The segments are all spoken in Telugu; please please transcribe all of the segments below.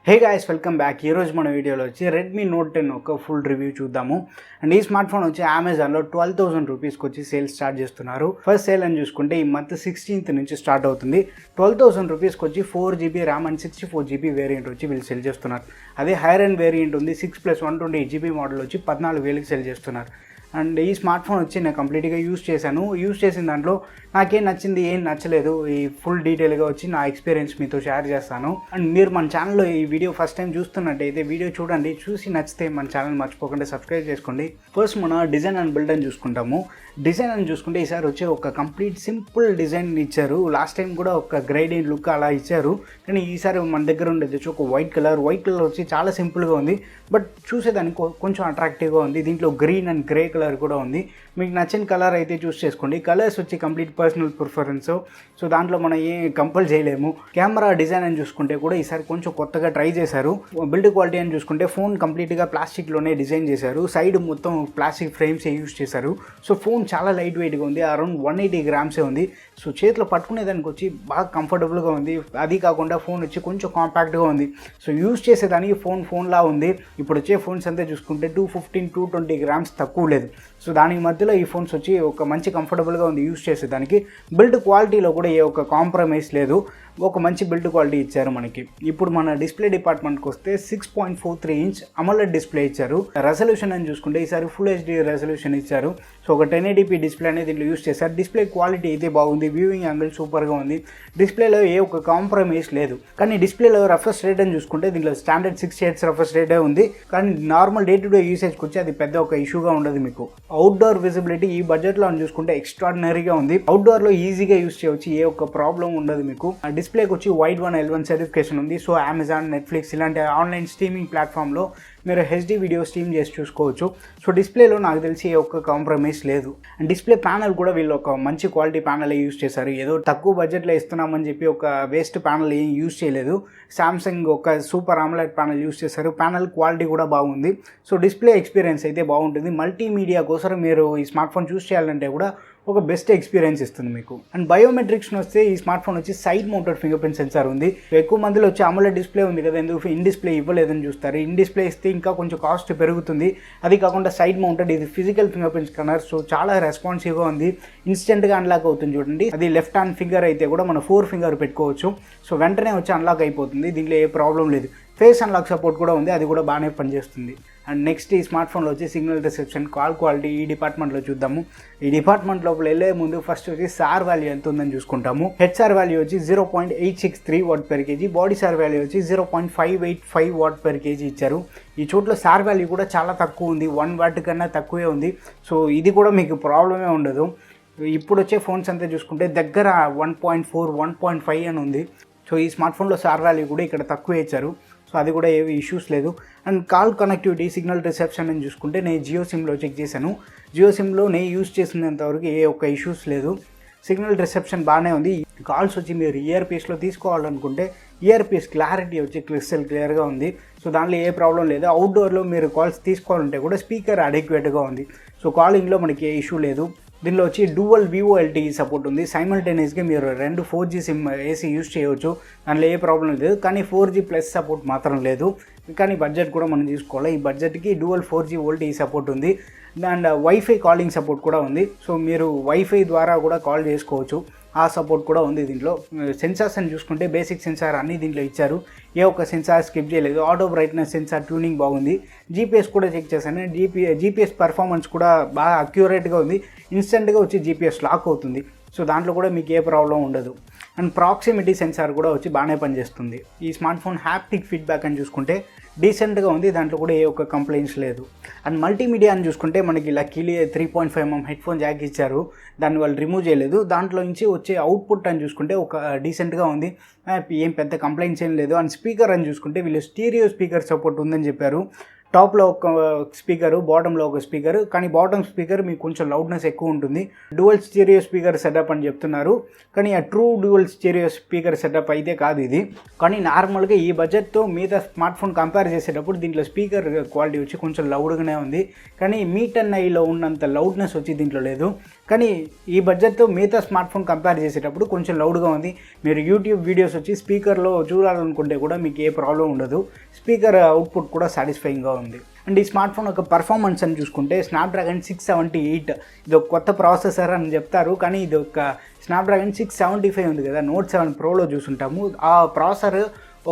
Hey guys welcome back. ఈరోజు మన వీడియోలో వచ్చి రెడ్మీ నోట్ 10 ఒక ఫుల్ రివ్యూ చూద్దాము. అండ్ ఈ స్మార్ట్ ఫోన్ వచ్చి అమెజాన్లో 12,000 రూపీస్కి వచ్చి సేల్ స్టార్ట్ చేస్తున్నారు. ఫస్ట్ సేల్ అని చూసుకుంటే ఈ మంత్ 16th నుంచి స్టార్ట్ అవుతుంది. 12,000 రూపీస్కి వచ్చి 4GB RAM and 64GB variant వచ్చి వీళ్ళు సెల్ చేస్తున్నారు. అదే హైయర్ అండ్ వేరియంట్ ఉంది 6+128GB మోడల్ వచ్చి 14,000కి సెల్ చేస్తున్నారు. అండ్ ఈ స్మార్ట్ ఫోన్ వచ్చి నేను కంప్లీట్గా యూస్ చేసిన దాంట్లో నాకేం నచ్చింది ఏం నచ్చలేదు ఈ ఫుల్ డీటెయిల్గా వచ్చి నా ఎక్స్పీరియన్స్ మీతో షేర్ చేస్తాను. అండ్ మీరు మన ఛానల్లో ఈ వీడియో ఫస్ట్ టైం చూస్తున్నట్టయితే వీడియో చూడండి, చూసి నచ్చితే మన ఛానల్ మర్చిపోకుండా సబ్స్క్రైబ్ చేసుకోండి. ఫస్ట్ మన డిజైన్ అండ్ బిల్డ్ అని చూసుకుంటాము. డిజైన్ అని చూసుకుంటే ఈసారి వచ్చి ఒక కంప్లీట్ సింపుల్ డిజైన్ ఇచ్చారు. లాస్ట్ టైం కూడా ఒక గ్రైడింగ్ లుక్ అలా ఇచ్చారు, కానీ ఈసారి మన దగ్గర ఉండేది వచ్చి ఒక వైట్ కలర్ వచ్చి చాలా సింపుల్గా ఉంది, బట్ చూసేదానికి కొంచెం అట్రాక్టివ్గా ఉంది. దీంట్లో గ్రీన్ అండ్ గ్రే కలర్ కూడా ఉంది. మీకు నచ్చిన కలర్ అయితే చూస్ చేసుకోండి. కలర్స్ వచ్చి కంప్లీట్ పర్సనల్ ప్రిఫరెన్స్, సో దాంట్లో మనం ఏం కంపల్ చేయలేము. కెమెరా డిజైన్ అని చూసుకుంటే కూడా ఈసారి కొంచెం కొత్తగా ట్రై చేశారు. బిల్డ్ క్వాలిటీ అని చూసుకుంటే ఫోన్ కంప్లీట్గా ప్లాస్టిక్లోనే డిజైన్ చేశారు. సైడ్ మొత్తం ప్లాస్టిక్ ఫ్రేమ్స్ యూస్ చేశారు. సో ఫోన్ చాలా లైట్ వెయిట్గా ఉంది, అరౌండ్ 180 గ్రామ్సే ఉంది. సో చేతిలో పట్టుకునేదానికి వచ్చి బాగా కంఫర్టబుల్గా ఉంది. అది కాకుండా ఫోన్ వచ్చి కొంచెం కాంపాక్ట్గా ఉంది. సో యూస్ చేసేదానికి ఫోన్లా ఉంది. ఇప్పుడు వచ్చే ఫోన్స్ అంతా చూసుకుంటే 215, 220 గ్రామ్స్ తక్కువ లేదు. సో దానికి మధ్యలో ఈ ఫోన్స్ వచ్చి ఒక మంచి కంఫర్టబుల్గా ఉంది యూస్ చేసేదానికి. బిల్డ్ క్వాలిటీలో కూడా ఏ ఒక కాంప్రమైజ్ లేదు, ఒక మంచి బిల్డ్ క్వాలిటీ ఇచ్చారు మనకి. ఇప్పుడు మన డిస్ప్లే డిపార్ట్మెంట్కి వస్తే 6.43 ఇంచ్ అమోలెడ్ డిస్ప్లే ఇచ్చారు. రెజల్యూషన్ అని చూసుకుంటే ఈసారి ఫుల్ HD రెజల్యూషన్ ఇచ్చారు. సో ఒక 1080p డిస్ప్లే అనేది దీంట్లో యూస్ చేశారు. డిస్ప్లే క్వాలిటీ అయితే బాగుంది, వ్యూయింగ్ యాంగిల్ సూపర్గా ఉంది. డిస్ప్లేలో ఏ ఒక కాంప్రమైజ్ లేదు. కానీ డిస్ప్లేలో రఫెస్ రేట్ అని చూసుకుంటే దీంట్లో స్టాండర్డ్ 6 Hz రఫెస్ రేటే ఉంది. కానీ నార్మల్ డే టు డే యూసేజ్కి వచ్చి అది పెద్ద ఒక ఇష్యూగా ఉండదు మీకు. అవుట్డోర్ విజిబిలిటీ ఈ బడ్జెట్లో అని చూసుకుంటే ఎక్స్ట్రాడినరీగా ఉంది. అవుట్డోర్లో ఈజీగా యూస్ చేయవచ్చు, ఏ ఒక్క ప్రాబ్లం ఉండదు మీకు. డిస్ప్లేకి వచ్చి వైడ్ 1 L1 సర్టిఫికేషన్ ఉంది. సో అమెజాన్, నెట్ఫ్లిక్స్ ఇలాంటి ఆన్లైన్ స్ట్రీమింగ్ ప్లాట్ఫామ్లో మీరు HD వీడియో స్ట్రీమ్ చేసి చూసుకోవచ్చు. సో డిస్ప్లేలో నాకు తెలిసి ఒక్క కాంప్రమైజ్ లేదు. అండ్ డిస్ప్లే ప్యానల్ కూడా వీళ్ళు ఒక మంచి క్వాలిటీ ప్యానల్ యూస్ చేశారు. ఏదో తక్కువ బడ్జెట్లో ఇస్తున్నామని చెప్పి ఒక వేస్ట్ ప్యానల్ ఏం యూస్ చేయలేదు. సామ్సంగ్ ఒక సూపర్ AMOLED ప్యానల్ యూస్ చేశారు. ప్యానల్ క్వాలిటీ కూడా బాగుంది. సో డిస్ప్లే ఎక్స్పీరియన్స్ అయితే బాగుంటుంది. మల్టీమీడియా కోసం మీరు ఈ స్మార్ట్ ఫోన్ చూస్ చేయాలంటే కూడా ఒక బెస్ట్ ఎక్స్పీరియన్స్ ఇస్తుంది మీకు. అండ్ బయోమెట్రిక్స్ వస్తే ఈ స్మార్ట్ ఫోన్ వచ్చి side mounted finger print censor ఉంది. ఎక్కువ మందిలో వచ్చి AMOLED డిస్ప్లే ఉంది కదా, ఎందుకు ఇన్ డిస్ప్లే ఇవ్వలేదని చూస్తారు. ఇన్ డిస్ప్లే ఇస్తే ఇంకా కొంచెం కాస్ట్ పెరుగుతుంది. అది కాకుండా సైడ్ మౌంటెడ్, ఇది physical finger print scanner. So చాలా రెస్పాన్సివ్గా ఉంది, ఇన్స్టెంట్గా అన్లాక్ అవుతుంది చూడండి. అది లెఫ్ట్ హ్యాండ్ ఫింగర్ అయితే కూడా మన 4 ఫింగర్ పెట్టుకోవచ్చు. సో వెంటనే వచ్చి అన్లాక్ అయిపోతుంది, దీంట్లో ఏ ప్రాబ్లం లేదు. ఫేస్ అన్లాక్ సపోర్ట్ కూడా ఉంది, అది కూడా బాగానే పనిచేస్తుంది. అండ్ నెక్స్ట్ ఈ స్మార్ట్ ఫోన్లో వచ్చి సిగ్నల్ రిసెప్షన్, కాల్ క్వాలిటీ ఈ డిపార్ట్మెంట్లో చూద్దాము. ఈ డిపార్ట్మెంట్ లోపల వెళ్ళే ముందు ఫస్ట్ వచ్చి సార్ వాల్యూ ఎంత ఉందని చూసుకుంటాము. హెడ్ సార్ వాల్యూ వచ్చి 0.863 W/kg, బాడీ సార్ వాల్యూ వచ్చి 0.585 W/kg ఇచ్చారు. ఈ చోట్ల సార్ వాల్యూ కూడా చాలా తక్కువ ఉంది, 1 watt కన్నా తక్కువే ఉంది. సో ఇది కూడా మీకు ప్రాబ్లమే ఉండదు. ఇప్పుడు వచ్చే ఫోన్స్ అంతా చూసుకుంటే దగ్గర 1.4, 1.5 అని ఉంది. సో ఈ స్మార్ట్ ఫోన్లో సార్ వాల్యూ కూడా ఇక్కడ తక్కువే ఇచ్చారు. సో అది కూడా ఏవి ఇష్యూస్ లేదు. And call connectivity, signal reception అని చూసుకుంటే నేను జియో సిమ్లో చెక్ చేశాను. జియో సిమ్లో నేను యూస్ చేసినంతవరకు ఏ ఒక్క ఇష్యూస్ లేదు. సిగ్నల్ రిసెప్షన్ బాగానే ఉంది. కాల్స్ వచ్చి మీరు ఇయర్ పీస్లో తీసుకోవాలనుకుంటే ఇయర్ పీస్ క్లారిటీ వచ్చి క్రిస్టల్ క్లియర్గా ఉంది. సో దాంట్లో ఏ ప్రాబ్లం లేదు. అవుట్డోర్లో మీరు కాల్స్ తీసుకోవాలంటే కూడా స్పీకర్ అడెక్వేట్గా ఉంది. సో కాలింగ్లో మనకి ఏ ఇష్యూ లేదు. దీనిలో వచ్చి డ్యూవల్ VoLTE సపోర్ట్ ఉంది. సైమల్టేనియస్గా మీరు 2 4G సిమ్ ఏసీ యూస్ చేయవచ్చు, దాంట్లో ఏ ప్రాబ్లం లేదు. కానీ 4G+ సపోర్ట్ మాత్రం లేదు. కానీ బడ్జెట్ కూడా మనం చూసుకోవాలి. ఈ బడ్జెట్కి డ్యూవల్ 4G VoLTE సపోర్ట్ ఉంది. అండ్ వైఫై కాలింగ్ సపోర్ట్ కూడా ఉంది. సో మీరు వైఫై ద్వారా కూడా కాల్ చేసుకోవచ్చు, ఆ సపోర్ట్ కూడా ఉంది. దీంట్లో సెన్సార్స్ అని చూసుకుంటే బేసిక్ సెన్సార్ అన్నీ దీంట్లో ఇచ్చారు, ఏ ఒక్క సెన్సార్ స్కిప్ చేయలేదు. ఆటో బ్రైట్నెస్ సెన్సార్ ట్యూనింగ్ బాగుంది. GPS కూడా చెక్ చేశాను. GPS పర్ఫార్మెన్స్ కూడా బాగా అక్యురేట్గా ఉంది. ఇన్స్టెంట్గా వచ్చి GPS లాక్ అవుతుంది. సో దాంట్లో కూడా మీకు ఏ ప్రాబ్లం ఉండదు. అండ్ ప్రాక్సిమిటీ సెన్సార్ కూడా వచ్చి బాగానే పనిచేస్తుంది. ఈ స్మార్ట్ ఫోన్ హ్యాప్టిక్ ఫీడ్బ్యాక్ అని చూసుకుంటే డీసెంట్గా ఉంది, దాంట్లో కూడా ఏ ఒక్క కంప్లైంట్స్ లేదు. అండ్ మల్టీమీడియా అని చూసుకుంటే మనకి luckily 3.5mm head phone Jack ఇచ్చారు, దాన్ని వాళ్ళు రిమూవ్ చేయలేదు. దాంట్లో నుంచి వచ్చే అవుట్పుట్ అని చూసుకుంటే ఒక డీసెంట్గా ఉంది, ఏం పెద్ద కంప్లైంట్స్ ఏం లేదు. అండ్ స్పీకర్ అని చూసుకుంటే వీళ్ళు స్టీరియో స్పీకర్ సపోర్ట్ ఉందని చెప్పారు. టాప్లో ఒక స్పీకరు, బాటంలో ఒక స్పీకర్. కానీ బాటమ్ స్పీకర్ మీకు కొంచెం లౌడ్నెస్ ఎక్కువ ఉంటుంది. డ్యూయల్ స్టీరియో స్పీకర్ సెటప్ అని చెప్తున్నారు, కానీ ఆ true dual stereo speaker setup అయితే కాదు ఇది. కానీ నార్మల్గా ఈ బడ్జెట్తో మిగతా స్మార్ట్ ఫోన్ కంపేర్ చేసేటప్పుడు దీంట్లో స్పీకర్ క్వాలిటీ వచ్చి కొంచెం లౌడ్గానే ఉంది. కానీ మీ 10iలో ఉన్నంత లౌడ్నెస్ వచ్చి దీంట్లో లేదు. కానీ ఈ బడ్జెట్తో మిగతా స్మార్ట్ ఫోన్ కంపేర్ చేసేటప్పుడు కొంచెం లౌడ్గా ఉంది. మీరు యూట్యూబ్ వీడియోస్ వచ్చి స్పీకర్లో చూడాలనుకుంటే కూడా మీకు ఏ ప్రాబ్లం ఉండదు. స్పీకర్ అవుట్పుట్ కూడా సాటిస్ఫైయింగ్గా ఉంది. అండ్ ఈ స్మార్ట్ ఫోన్ యొక్క పర్ఫార్మెన్స్ అని చూసుకుంటే స్నాప్డ్రాగన్ 678 ఇది ఒక కొత్త ప్రాసెసర్ అని చెప్తారు, కానీ ఇది ఒక స్నాప్డ్రాగన్ 675 ఉంది కదా, Note 7 Proలో చూసుంటాము. ఆ ప్రాసెసర్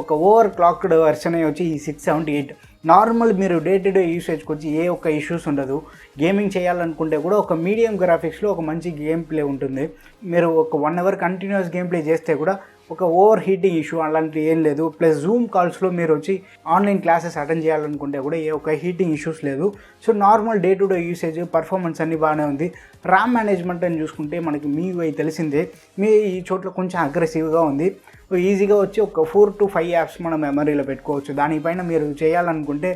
ఒక ఓవర్ క్లాక్డ్ వెర్షన్ వచ్చి ఈ 678. నార్మల్ మీరు డే టు డే యూసేజ్కి వచ్చి ఏ ఒక్క ఇష్యూస్ ఉండదు. గేమింగ్ చేయాలనుకుంటే కూడా ఒక మీడియం గ్రాఫిక్స్లో ఒక మంచి గేమ్ ప్లే ఉంటుంది. మీరు ఒక 1 అవర్ కంటిన్యూస్ గేమ్ ప్లే చేస్తే కూడా ఒక ఓవర్ హీటింగ్ ఇష్యూ అలాంటివి ఏం లేదు. ప్లస్ జూమ్ కాల్స్లో మీరు వచ్చి ఆన్లైన్ క్లాసెస్ అటెండ్ చేయాలనుకుంటే కూడా ఏ ఒక హీటింగ్ ఇష్యూస్ లేదు. So normal day to day usage performance అన్నీ బాగానే ఉంది. ర్యామ్ మేనేజ్మెంట్ అని చూసుకుంటే మనకి MIUI తెలిసిందే, మీ ఈ చోట్ల కొంచెం అగ్రెసివ్గా ఉంది. ఈజీగా వచ్చి ఒక 4 to 5 యాప్స్ మనం మెమరీలో పెట్టుకోవచ్చు. దానిపైన మీరు చేయాలనుకుంటే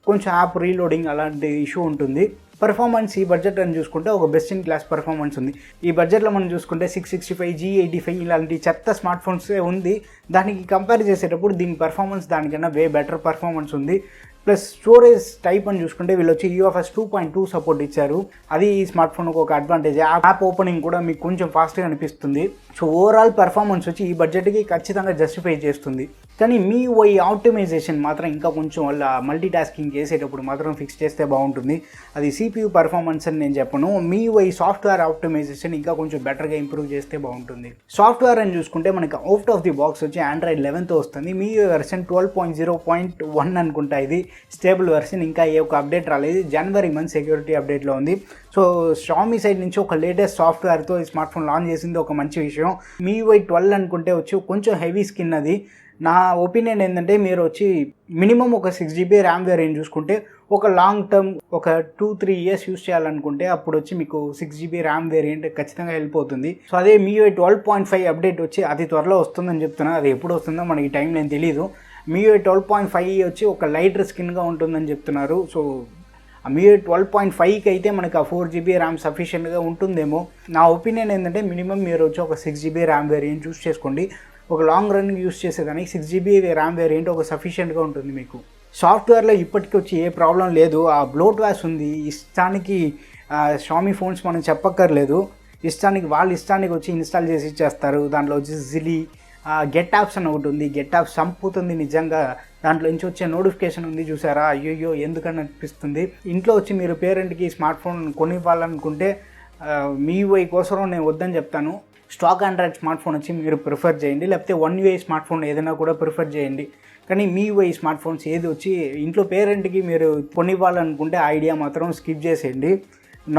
కొంచెం యాప్ రీలోడింగ్ అలాంటి ఇష్యూ ఉంటుంది. పర్ఫార్మెన్స్ ఈ బడ్జెట్ అని చూసుకుంటే ఒక బెస్ట్ ఇన్ క్లాస్ పర్ఫార్మెన్స్ ఉంది. ఈ బడ్జెట్లో మనం చూసుకుంటే 665, G85 ఇలాంటి చెత్త స్మార్ట్ ఫోన్సే ఉంది. దానికి కంపేర్ చేసేటప్పుడు దీని పర్ఫార్మెన్స్ దానికన్నా వే బెటర్ పర్ఫార్మెన్స్ ఉంది. ప్లస్ స్టోరేజ్ టైప్ అని చూసుకుంటే వీళ్ళు వచ్చి UFS 2.2 సపోర్ట్ ఇచ్చారు. అది ఈ స్మార్ట్ ఫోన్కి ఒక అడ్వాంటేజ్. యాప్ ఓపెనింగ్ కూడా మీకు కొంచెం ఫాస్ట్గా అనిపిస్తుంది. సో ఓవరాల్ పర్ఫార్మెన్స్ వచ్చి ఈ బడ్జెట్కి ఖచ్చితంగా జస్టిఫై చేస్తుంది. కానీ MIUI ఆప్టిమైజేషన్ మాత్రం ఇంకా కొంచెం వాళ్ళ మల్టీ టాస్కింగ్ చేసేటప్పుడు మాత్రం ఫిక్స్ చేస్తే బాగుంటుంది. అది CPU పర్ఫార్మెన్స్ అని నేను చెప్పను. MIUI సాఫ్ట్వేర్ ఆప్టిమైజేషన్ ఇంకా కొంచెం బెటర్గా ఇంప్రూవ్ చేస్తే బాగుంటుంది. సాఫ్ట్వేర్ అని చూసుకుంటే మనకి అవుట్ ఆఫ్ ది బాక్స్ వచ్చి Android 11తో వస్తుంది. MIUI వెర్షన్ 12.0.1 అనుకుంటా. ఇది స్టేబుల్ వెర్షన్, ఇంకా ఏ ఒక అప్డేట్ రాలేదు. జనవరి మంత్ సెక్యూరిటీ అప్డేట్లో ఉంది. సో Xiaomi సైడ్ నుంచి ఒక లేటెస్ట్ సాఫ్ట్వేర్తో ఈ స్మార్ట్ ఫోన్ లాంచ్ చేసింది ఒక మంచి విషయం. MIUI 12 అనుకుంటే వచ్చి కొంచెం హెవీ స్కిన్ అది. నా ఒపీనియన్ ఏంటంటే మీరు వచ్చి మినిమం ఒక 6GB ర్యామ్ వేరియంట్ చూసుకుంటే ఒక లాంగ్ టర్మ్ ఒక 2-3 ఇయర్స్ యూస్ చేయాలనుకుంటే అప్పుడు వచ్చి మీకు 6GB ర్యామ్ వేరియంట్ ఖచ్చితంగా వెళ్ళిపోతుంది. సో అదే MIUI 12.5 అప్డేట్ వచ్చి అతి త్వరలో వస్తుందని చెప్తున్నా. అది ఎప్పుడు వస్తుందో మనకి టైం నేను తెలీదు. MIUI 12.5 వచ్చి ఒక లైటర్ స్కిన్గా ఉంటుందని చెప్తున్నారు. సో MIUI 12.5కి అయితే మనకి ఆ 4GB ర్యామ్ సఫిషియెంట్గా ఉంటుందేమో. నా ఒపీనియన్ ఏంటంటే మినిమం మీరు వచ్చి ఒక 6GB ర్యామ్ వేరియంట్ చూస్ చేసుకోండి. ఒక లాంగ్ రన్నింగ్ యూస్ చేసేదానికి 6GB ర్యామ్ వేరియంట్ ఒక సఫిషియెంట్గా ఉంటుంది మీకు. సాఫ్ట్వేర్లో ఇప్పటికీ వచ్చి ఏ ప్రాబ్లం లేదు. ఆ బ్లోట్ వాష్ ఉంది. ఇష్టానికి Xiaomi ఫోన్స్ మనం చెప్పక్కర్లేదు. వాళ్ళ ఇష్టానికి వచ్చి ఇన్స్టాల్ చేసి ఇచ్చేస్తారు. దాంట్లో వచ్చి జిలీ గెట్ యాప్స్ అని ఒకటి ఉంది. గెట్ యాప్స్ చంపుతుంది నిజంగా. దాంట్లో నుంచి వచ్చే నోటిఫికేషన్ ఉంది చూసారా, అయ్యో ఎందుకని అనిపిస్తుంది. ఇంట్లో వచ్చి మీరు పేరెంట్కి స్మార్ట్ ఫోన్ కొనివ్వాలనుకుంటే MIUI కోసం నేను వద్దని చెప్తాను. స్టాక్ ఆండ్రాయిడ్ స్మార్ట్ ఫోన్ వచ్చి మీరు ప్రిఫర్ చేయండి, లేకపోతే One UI స్మార్ట్ ఫోన్ ఏదైనా కూడా ప్రిఫర్ చేయండి. కానీ MIUI స్మార్ట్ ఫోన్స్ ఏది వచ్చి ఇంట్లో పేరెంట్కి మీరు కొనివ్వాలనుకుంటే ఐడియా మాత్రం స్కిప్ చేసేయండి.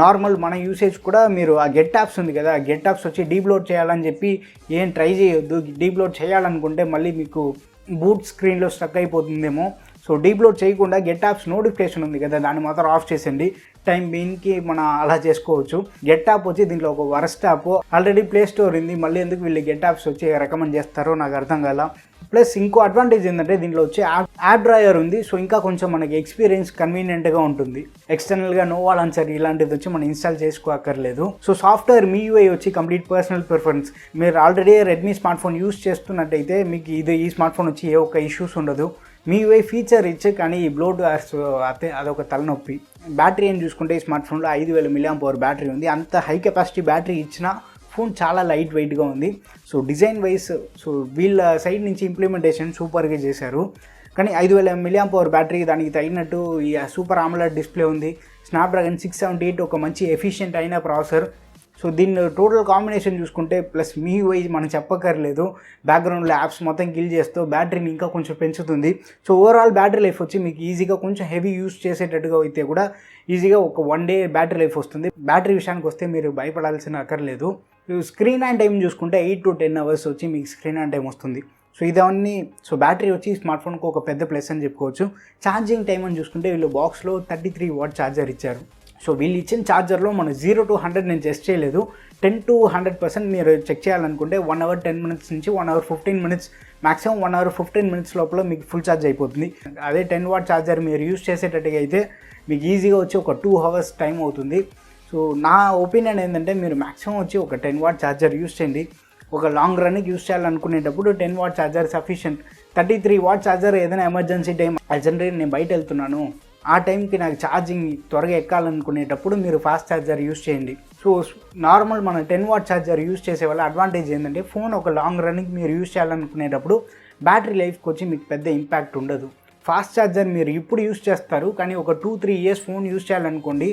నార్మల్ మన యూసేజ్ కూడా మీరు ఆ గెట్ యాప్స్ ఉంది కదా, గెట్ యాప్స్ వచ్చి డీబ్లోడ్ చేయాలని చెప్పి ఏం ట్రై చేయొద్దు. డీబ్లోడ్ చేయాలనుకుంటే మళ్ళీ మీకు బూట్ స్క్రీన్లో స్టక్ అయిపోతుందేమో. సో డీబ్లోడ్ చేయకుండా గెట్ యాప్స్ నోటిఫికేషన్ ఉంది కదా, దాన్ని మాత్రం ఆఫ్ చేసేయండి. టైం బీన్కి మనం అలా చేసుకోవచ్చు. గెట్ యాప్ వచ్చి దీంట్లో ఒక worst app. Already play store ఉంది, మళ్ళీ ఎందుకు వీళ్ళు గెట్ యాప్స్ వచ్చి రికమెండ్ చేస్తారో నాకు అర్థం కాల. ప్లస్ ఇంకో అడ్వాంటేజ్ ఏంటంటే దీంట్లో వచ్చి యాప్ డ్రాయర్ ఉంది. సో ఇంకా కొంచెం మనకి ఎక్స్పీరియన్స్ కన్వీనియంట్గా ఉంటుంది. ఎక్స్టర్నల్గా నో వాల్ ఆన్సర్ ఇలాంటిది వచ్చి మనం ఇన్స్టాల్ చేసుకోక్కర్లేదు. సో సాఫ్ట్వేర్ MIUI వచ్చి కంప్లీట్ పర్సనల్ ప్రిఫరెన్స్. మీరు already Redmi smart phone use చేస్తున్నట్టయితే మీకు ఈ స్మార్ట్ ఫోన్ వచ్చి ఏ ఒక్క ఇష్యూస్ ఉండదు. MIUI ఫీచర్ ఇచ్చే కానీ ఈ బ్లోట్ వాష్ అయితే అదొక తలనొప్పి. బ్యాటరీ అని చూసుకుంటే ఈ స్మార్ట్ ఫోన్లో 5000 mAh బ్యాటరీ ఉంది. అంత హై కెపాసిటీ బ్యాటరీ ఇచ్చినా ఫోన్ చాలా లైట్ వెయిట్గా ఉంది. సో డిజైన్ వైజ్ సో వీళ్ళ సైడ్ నుంచి ఇంప్లిమెంటేషన్ సూపర్గా చేశారు. కానీ 5000 mAh బ్యాటరీ దానికి తగినట్టు ఈ సూపర్ AMOLED డిస్ప్లే ఉంది. స్నాప్డ్రాగన్ 678 ఒక మంచి ఎఫిషియెంట్ అయిన ప్రాసెసర్. సో దీన్ని టోటల్ కాంబినేషన్ చూసుకుంటే ప్లస్ MIUI మనం చెప్పక్కర్లేదు. బ్యాక్గ్రౌండ్లో యాప్స్ మొత్తం కిల్ చేస్తూ బ్యాటరీని ఇంకా కొంచెం పెంచుతుంది. సో ఓవరాల్ బ్యాటరీ లైఫ్ వచ్చి మీకు ఈజీగా కొంచెం హెవీ యూస్ చేసేటట్టుగా అయితే కూడా ఈజీగా ఒక 1 day బ్యాటరీ లైఫ్ వస్తుంది. బ్యాటరీ విషయానికి వస్తే మీరు భయపడాల్సిన అక్కర్లేదు. స్క్రీన్ ఆన్ టైం చూసుకుంటే 8 to 10 hours వచ్చి మీకు స్క్రీన్ ఆన్ టైం వస్తుంది. సో ఇదన్నీ సో బ్యాటరీ వచ్చి స్మార్ట్ ఫోన్కి ఒక పెద్ద ప్లస్ అని చెప్పుకోవచ్చు. ఛార్జింగ్ టైం అని చూసుకుంటే వీళ్ళు బాక్స్లో 33W ఛార్జర్ ఇచ్చారు. సో వీళ్ళు ఇచ్చిన ఛార్జర్లో మనం 0 to 100 నేను టెస్ట్ చేయలేదు. 10 to 100% మీరు చెక్ చేయాలనుకుంటే 1 hour 10 minutes నుంచి 1 hour 15 minutes maximum 1 hour 15 minutes లోపల మీకు ఫుల్ ఛార్జ్ అయిపోతుంది. అదే 10W ఛార్జర్ మీరు యూస్ చేసేటట్టుగా అయితే మీకు ఈజీగా వచ్చి ఒక 2 hours టైం అవుతుంది. సో నా ఒపీనియన్ ఏంటంటే మీరు మ్యాక్సిమం వచ్చి ఒక 10W ఛార్జర్ యూస్ చేయండి. ఒక లాంగ్ రన్కి యూస్ చేయాలనుకునేటప్పుడు 10W charger sufficient. 33W charger ఏదైనా ఎమర్జెన్సీ టైం అర్జెంట్గా నేను బయట వెళ్తున్నాను ఆ టైంకి నాకు ఛార్జింగ్ త్వరగా ఎక్కాలనుకునేటప్పుడు మీరు ఫాస్ట్ ఛార్జర్ యూస్ చేయండి. సో నార్మల్ మన 10 వాట్ ఛార్జర్ యూస్ చేసే వల్ల అడ్వాంటేజ్ ఏంటంటే ఫోన్ ఒక లాంగ్ రన్నింగ్ మీరు యూస్ చేయాలనుకునేటప్పుడు బ్యాటరీ లైఫ్కి వచ్చి మీకు పెద్ద ఇంపాక్ట్ ఉండదు. ఫాస్ట్ ఛార్జర్ మీరు ఇప్పుడు యూస్ చేస్తారు, కానీ ఒక 2-3 ఇయర్స్ ఫోన్ యూస్ చేయాలనుకోండి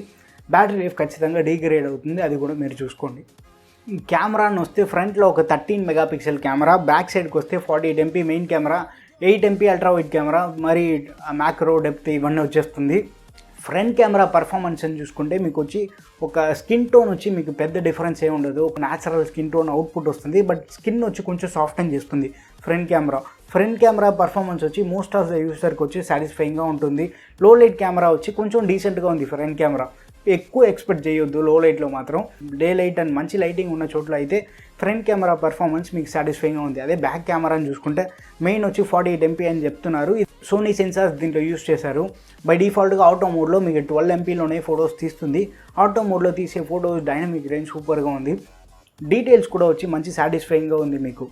బ్యాటరీ లైఫ్ ఖచ్చితంగా డిగ్రేడ్ అవుతుంది. అది కూడా మీరు చూసుకోండి. కెమెరా అని వస్తే ఫ్రంట్లో ఒక 13 మెగాపిక్సెల్ కెమెరా, బ్యాక్ సైడ్కి వస్తే 48 MP main camera, 8 MP ultra wide camera, మరి మ్యాక్రో డెప్త్ ఇవన్నీ వచ్చేస్తుంది. ఫ్రంట్ కెమెరా పర్ఫార్మెన్స్ అని చూసుకుంటే మీకు వచ్చి ఒక స్కిన్ టోన్ వచ్చి మీకు పెద్ద డిఫరెన్స్ ఏమి ఉండదు. ఒక న్యాచురల్ స్కిన్ టోన్ అవుట్పుట్ వస్తుంది, బట్ స్కిన్ వచ్చి కొంచెం సాఫ్టన్ చేస్తుంది ఫ్రంట్ కెమెరా పర్ఫార్మెన్స్ వచ్చి మోస్ట్ ఆఫ్ ద యూజర్కి వచ్చి సాటిస్ఫైయింగ్గా ఉంటుంది. లో లైట్ కెమెరా వచ్చి కొంచెం డీసెంట్గా ఉంది. ఫ్రంట్ కెమెరా ఎక్కువ ఎక్స్పెక్ట్ చేయొద్దు లో లైట్లో మాత్రం. డే లైట్ అండ్ మంచి లైటింగ్ ఉన్న చోట్ల అయితే ఫ్రంట్ కెమెరా పర్ఫార్మెన్స్ మీకు సాటిస్ఫైయింగ్గా ఉంది. అదే బ్యాక్ కెమెరా అని చూసుకుంటే మెయిన్ వచ్చి 48 MP అని చెప్తున్నారు. సోనీ సెన్సార్స్ దీంట్లో యూస్ చేశారు. బై డిఫాల్ట్గా ఆటో మోడ్లో మీకు 12 MPలోనే ఫొటోస్ తీస్తుంది. ఆటో మోడ్లో తీసే ఫొటోస్ డైనమిక్ రేంజ్ సూపర్గా ఉంది. డీటెయిల్స్ కూడా వచ్చి మంచి సాటిస్ఫైయింగ్గా ఉంది మీకు.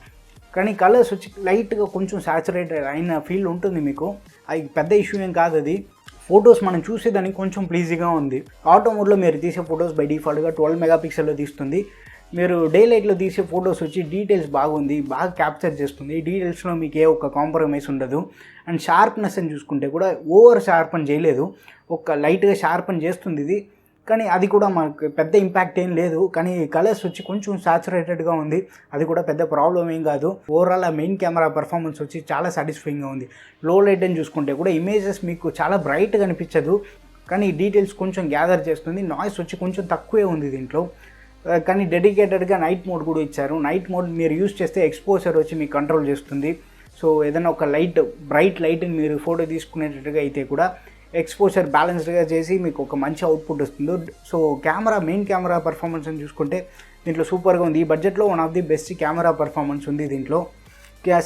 కానీ కలర్స్ వచ్చి లైట్గా కొంచెం సాచురేటెడ్ అయిన ఫీల్ ఉంటుంది మీకు. అది పెద్ద ఇష్యూ ఏం కాదు. అది ఫొటోస్ మనం చూసేదానికి కొంచెం ప్లీజీగా ఉంది. ఆటో మోడ్లో మీరు తీసే ఫొటోస్ బై డిఫాల్ట్గా 12 మెగాపిక్సెల్లో తీస్తుంది. మీరు డే లైట్లో తీసే ఫొటోస్ వచ్చి డీటెయిల్స్ బాగుంది, బాగా క్యాప్చర్ చేస్తుంది. డీటెయిల్స్లో మీకు ఏ ఒక్క కాంప్రమైజ్ ఉండదు. అండ్ షార్ప్నెస్ అని చూసుకుంటే కూడా ఓవర్ షార్పన్ చేయలేదు, ఒక లైట్గా షార్పన్ చేస్తుంది ఇది. కానీ అది కూడా మనకు పెద్ద ఇంపాక్ట్ ఏం లేదు. కానీ కలర్స్ వచ్చి కొంచెం సాచురేటెడ్గా ఉంది, అది కూడా పెద్ద ప్రాబ్లం ఏం కాదు. ఓవరాల్ ఆ మెయిన్ కెమెరా పర్ఫార్మెన్స్ వచ్చి చాలా సాటిస్ఫైయింగ్గా ఉంది. లో లైట్ అని చూసుకుంటే కూడా ఇమేజెస్ మీకు చాలా బ్రైట్గా అనిపించదు, కానీ డీటెయిల్స్ కొంచెం గ్యాదర్ చేస్తుంది. నాయిస్ వచ్చి కొంచెం తక్కువే ఉంది దీంట్లో. కానీ డెడికేటెడ్గా నైట్ మోడ్ కూడా ఇచ్చారు. నైట్ మోడ్ మీరు యూస్ చేస్తే ఎక్స్పోజర్ వచ్చి మీకు కంట్రోల్ చేస్తుంది. సో ఏదైనా ఒక బ్రైట్ లైట్ని మీరు ఫోటో తీసుకునేటట్టుగా అయితే కూడా ఎక్స్పోజర్ బ్యాలెన్స్డ్గా చేసి మీకు ఒక మంచి అవుట్పుట్ వస్తుంది. సో మెయిన్ కెమెరా పర్ఫార్మెన్స్ అని చూసుకుంటే దీంట్లో సూపర్గా ఉంది. ఈ బడ్జెట్లో one of the best camera performance ఉంది దీంట్లో.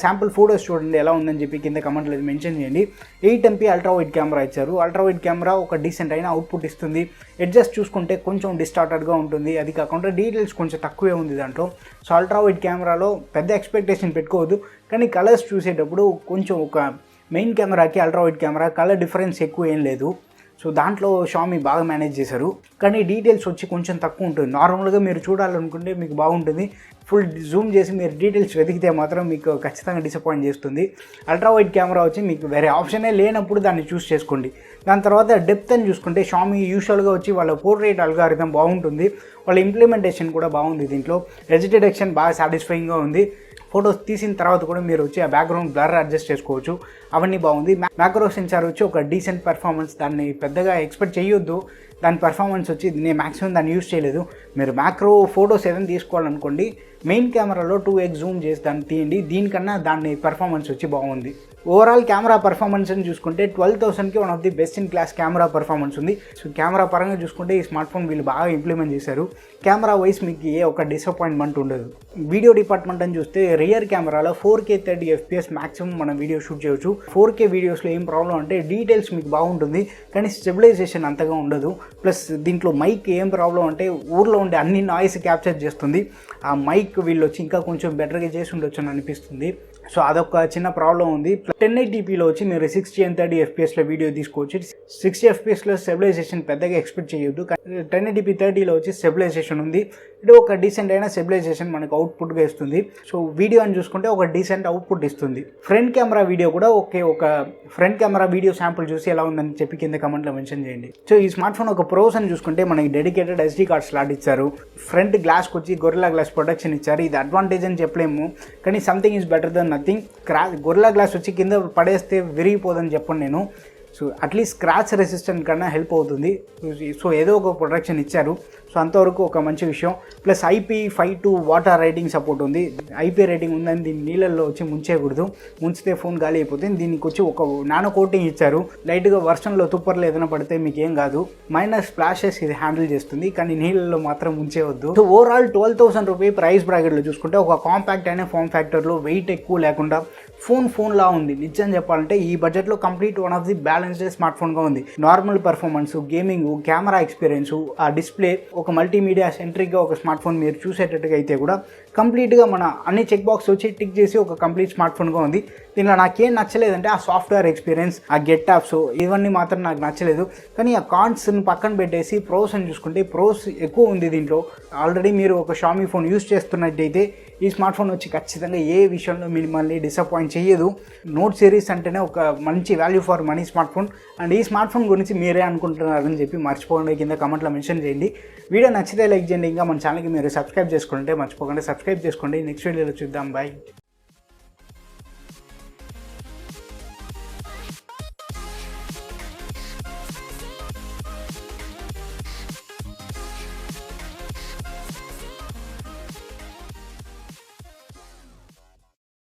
శాంపుల్ ఫోటోస్ చూడండి ఎలా ఉందని చెప్పి కింద కమెంట్లో మెన్షన్ చేయండి. 8 MP అల్ట్రా వైడ్ కెమెరా ఇచ్చారు. అల్ట్రా వైడ్ కెమెరా ఒక డీసెంట్ అయిన అవుట్పుట్ ఇస్తుంది. అడ్జస్ట్ చూసుకుంటే కొంచెం డిస్టార్టెడ్గా ఉంటుంది, అది కాకుండా డీటెయిల్స్ కొంచెం తక్కువే ఉంది దాంట్లో. సో అల్ట్రా వైడ్ కెమెరాలో పెద్ద ఎక్స్పెక్టేషన్ పెట్టుకోవద్దు, కానీ కలర్స్ చూసేటప్పుడు కొంచెం ఒక మెయిన్ కెమెరాకి ultra wide camera colour difference ఎక్కువ ఏం లేదు. సో దాంట్లో షామీ బాగా మేనేజ్ చేశారు, కానీ డీటెయిల్స్ వచ్చి కొంచెం తక్కువ ఉంటుంది. నార్మల్గా మీరు చూడాలనుకుంటే మీకు బాగుంటుంది. ఫుల్ జూమ్ చేసి మీరు డీటెయిల్స్ వెతికితే మాత్రం మీకు ఖచ్చితంగా డిసప్పాయింట్ చేస్తుంది. అల్ట్రా వైడ్ కెమెరా వచ్చి మీకు వేరే ఆప్షనే లేనప్పుడు దాన్ని చూస్ చేసుకోండి. దాని తర్వాత డెప్త్ అని చూసుకుంటే షామీ యూజువల్గా వచ్చి వాళ్ళ పోర్ట్రేట్ అల్గారిథం బాగుంటుంది, వాళ్ళ ఇంప్లిమెంటేషన్ కూడా బాగుంది. దీంట్లో ఎడ్జ్ డిటెక్షన్ బాగా సాటిస్ఫైయింగ్గా ఉంది. ఫొటోస్ తీసిన తర్వాత కూడా మీరు వచ్చి ఆ బ్యాక్గ్రౌండ్ బ్లర్ అడ్జస్ట్ చేసుకోవచ్చు, అవన్నీ బాగుంది. మ్యాక్రో సెన్సార్ వచ్చి ఒక డీసెంట్ పర్ఫార్మెన్స్, దాన్ని పెద్దగా ఎక్స్పెక్ట్ చేయొద్దు. దాని పర్ఫార్మెన్స్ వచ్చి నేను మ్యాక్సిమం దాన్ని యూస్ చేయలేదు. మీరు మ్యాక్రో ఫొటోస్ ఏదైనా తీసుకోవాలనుకోండి మెయిన్ కెమెరాలో 2x జూమ్ చేసి దాన్ని తీయండి, దీనికన్నా దాని పర్ఫార్మెన్స్ వచ్చి బాగుంది. ఓవరాల్ కెమెరా పర్ఫార్మెన్స్ అని చూసుకుంటే 12,000కి one of the best in class camera performance ఉంది. సో కెమెరా పరంగా చూసుకుంటే ఈ స్మార్ట్ ఫోన్ వీళ్ళు బాగా ఇంప్లిమెంట్ చేశారు. కెమెరా వైస్ మీకు ఏ ఒక డిసప్పాయింట్మెంట్ ఉండదు. వీడియో డిపార్ట్మెంట్ అని చూస్తే రియర్ కెమెరాలో 4K 30 FPS మ్యాక్సిమం మనం వీడియో షూట్ చేయొచ్చు. 4K వీడియోస్లో ఏం ప్రాబ్లం అంటే డీటెయిల్స్ మీకు బాగుంటుంది, కానీ స్టెబిలైజేషన్ అంతగా ఉండదు. ప్లస్ దీంట్లో మైక్ ఏం ప్రాబ్లం అంటే ఊర్లో ఉండే అన్ని నాయిస్ క్యాప్చర్ చేస్తుంది. ఆ మైక్ వీళ్ళు వచ్చి ఇంకా కొంచెం బెటర్గా చేసి ఉండొచ్చు అని అనిపిస్తుంది. సో అదొక చిన్న ప్రాబ్లం ఉంది. 1080pలో వచ్చి మీరు 60 and 30 FPSలో వీడియో తీసుకోవచ్చు. 60 FPSలో స్టెబిలైజేషన్ పెద్దగా ఎక్స్పెక్ట్ చేయొద్దు. 1080p 30లో వచ్చి స్టెబిలైజేషన్ ఉంది. ఇది ఒక డీసెంట్ అయిన స్టెబిలైజేషన్ మనకు అవుట్పుట్గా ఇస్తుంది. సో వీడియో అని చూసుకుంటే ఒక డీసెంట్ అవుట్పుట్ ఇస్తుంది. ఫ్రంట్ కెమెరా వీడియో కూడా ఒక ఫ్రంట్ కెమెరా వీడియో శాంపుల్ చూసి ఎలా ఉందని చెప్పి కింద కమెంట్లో మెన్షన్ చేయండి. సో ఈ స్మార్ట్ ఫోన్ ఒక ప్రోస్ అని చూసుకుంటే మనకి డెడికేటెడ్ SD కార్డ్ స్లాట్ ఇచ్చారు. ఫ్రంట్ గ్లాస్కి వచ్చి గొరిల్లా గ్లాస్ ప్రొటెక్షన్ ఇచ్చారు. ఇది అడ్వాంటేజ్ అని చెప్పలేము, కానీ something is better than nothing. Gorilla Glass వచ్చి కింద పడేస్తే విరిగిపోదని చెప్పను నేను. సో అట్లీస్ట్ స్క్రాచ్ రెసిస్టెంట్ కన్నా హెల్ప్ అవుతుంది. సో ఏదో ఒక ప్రొటెక్షన్ ఇచ్చారు. సో అంతవరకు ఒక మంచి విషయం. Plus IP52 water rating support ఉంది. IP రైటింగ్ ఉందని దీన్ని నీళ్ళల్లో వచ్చి ముంచేయకూడదు, ముంచితే ఫోన్ గాలి అయిపోతుంది. దీనికి వచ్చి ఒక నానో కోటింగ్ ఇచ్చారు. లైట్గా వర్షంలో తుప్పర్లు ఏదైనా పడితే మీకు ఏం కాదు, మైనర్ స్ప్లాషెస్ ఇది హ్యాండిల్ చేస్తుంది, కానీ నీళ్ళల్లో మాత్రం ముంచేయవద్దు. సో ఓవరాల్ 12,000 రూపీ ప్రైస్ బ్రాకెట్లో చూసుకుంటే ఒక కాంపాక్ట్ అయిన ఫామ్ ఫ్యాక్టర్లో వెయిట్ ఎక్కువ లేకుండా ఫోన్లా ఉంది. నిజం చెప్పాలంటే ఈ బడ్జెట్లో complete one of the balanced smart ఫోన్గా ఉంది. Normal performance, gaming, camera experience, ఆ డిస్ప్లే, ఒక మల్టీమీడియా సెంట్రిక్గా ఒక స్మార్ట్ ఫోన్ మీరు చూసేటట్టుగా అయితే కూడా కంప్లీట్గా మన అన్ని చెక్ బాక్స్ వచ్చి టిక్ చేసి ఒక కంప్లీట్ స్మార్ట్ ఫోన్గా ఉంది. దీనిలో నాకేం నచ్చలేదంటే ఆ సాఫ్ట్వేర్ ఎక్స్పీరియన్స్, ఆ గెట్ యాప్స్ ఇవన్నీ మాత్రం నాకు నచ్చలేదు. కానీ ఆ కాన్స్ని పక్కన పెట్టేసి ప్రోస్ అని చూసుకుంటే ప్రోస్ ఎక్కువ ఉంది దీంట్లో. ఆల్రెడీ మీరు ఒక షామీ ఫోన్ యూస్ చేస్తున్నట్టయితే ఈ స్మార్ట్ ఫోన్ వచ్చి ఖచ్చితంగా ఏ విషయంలో మిమ్మల్ని డిసప్పాయింట్ చేయదు. నోట్ సిరీస్ అంటేనే ఒక మంచి value for money smart phone. And ఈ స్మార్ట్ ఫోన్ గురించి మీరే అనుకుంటున్నారని చెప్పి మర్చిపోకండి, కింద కమెంట్లో మెన్షన్ చేయండి. వీడియో నచ్చితే లైక్ చేయండి. ఇంకా మన ఛానల్కి మీరు సబ్స్క్రైబ్ చేసుకుంటే మర్చిపోకండి, సబ్స్క్రైబ్ చేసుకోండి. నెక్స్ట్ వీడియోలో చూద్దాం. బాయ్.